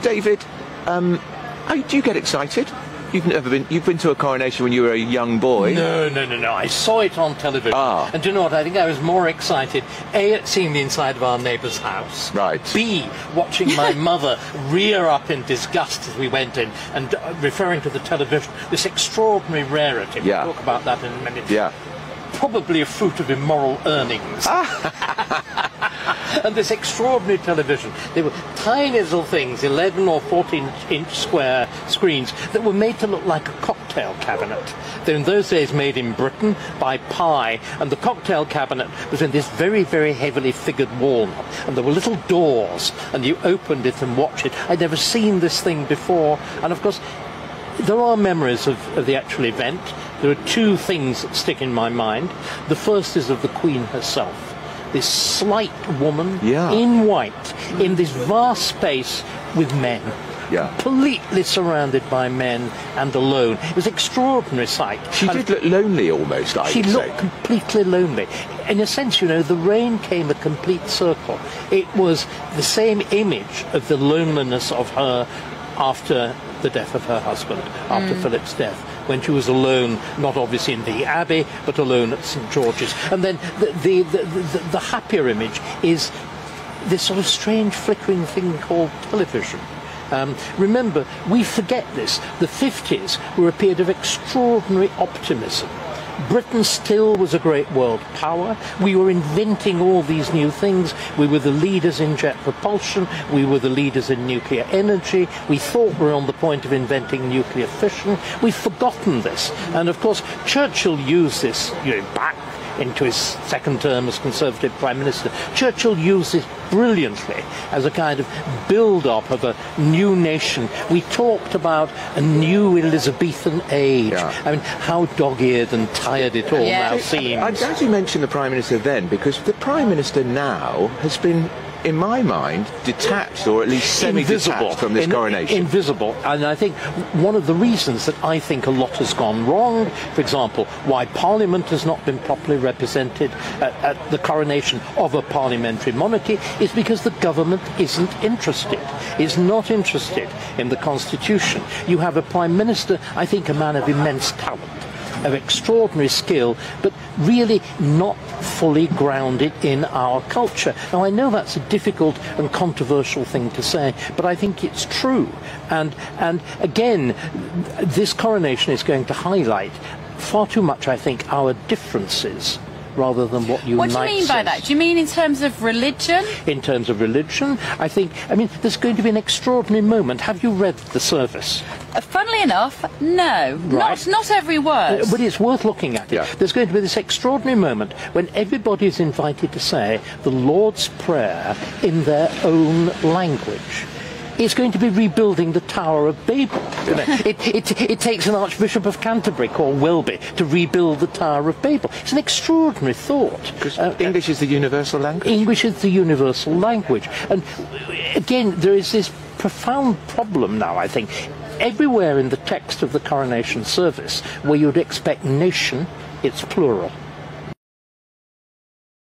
David, do you get excited? You've been to a coronation when you were a young boy. No. I saw it on television. And do you know what? I think I was more excited, A, at seeing the inside of our neighbour's house. Right. B, watching my mother rear up in disgust as we went in, and referring to the television, this extraordinary rarity. Yeah. We'll talk about that in a minute. Yeah. Probably a fruit of immoral earnings. And this extraordinary television. They were tiny little things, 11 or 14-inch square screens that were made to look like a cocktail cabinet. They're in those days made in Britain by Pye, and the cocktail cabinet was in this very, very heavily figured walnut, and there were little doors, and you opened it and watched it. I'd never seen this thing before, and of course there are memories of the actual event. There are two things that stick in my mind. The first is of the Queen herself. This slight woman in white, in this vast space with men. Completely surrounded by men and alone. It was an extraordinary sight. She did look lonely almost, I would say. She looked completely lonely. In a sense, you know, the rain came a complete circle. It was the same image of the loneliness of her after the death of her husband, after Philip's death, when she was alone, not obviously in the Abbey, but alone at St. George's. And then the happier image is this sort of strange flickering thing called television. Remember, we forget this. The 50s were a period of extraordinary optimism. Britain still was a great world power. We were inventing all these new things. We were the leaders in jet propulsion. We were the leaders in nuclear energy. We thought we were on the point of inventing nuclear fission. We've forgotten this. And of course, Churchill used this, back into his second term as Conservative Prime Minister. Churchill used this brilliantly as a kind of build-up of a new nation. We talked about a new Elizabethan age. I mean, how dog-eared and tired it all now seems. I'm glad you mentioned the Prime Minister then, because the Prime Minister now has been, in my mind, detached, or at least semi-detached from this coronation. Invisible. And I think one of the reasons that I think a lot has gone wrong, for example, why Parliament has not been properly represented at the coronation of a parliamentary monarchy, is because the government isn't interested, is not interested in the Constitution. You have a Prime Minister, I think, a man of immense talent, of extraordinary skill, but really not fully grounded in our culture. Now, I know that's a difficult and controversial thing to say, but I think it's true. And again, this coronation is going to highlight far too much, I think, our differences rather than what unites us. What do you mean by that? Do you mean in terms of religion? In terms of religion, I mean, there's going to be an extraordinary moment. Have you read the service? Funnily enough, no. Right. Not every word. But it's worth looking at it. There's going to be this extraordinary moment when everybody is invited to say the Lord's Prayer in their own language. It's going to be rebuilding the Tower of Babel. It takes an Archbishop of Canterbury called Welby to rebuild the Tower of Babel. It's an extraordinary thought. Because English is the universal language. English is the universal language. And again, there is this profound problem now, I think, everywhere in the text of the coronation service where you'd expect nation, it's plural.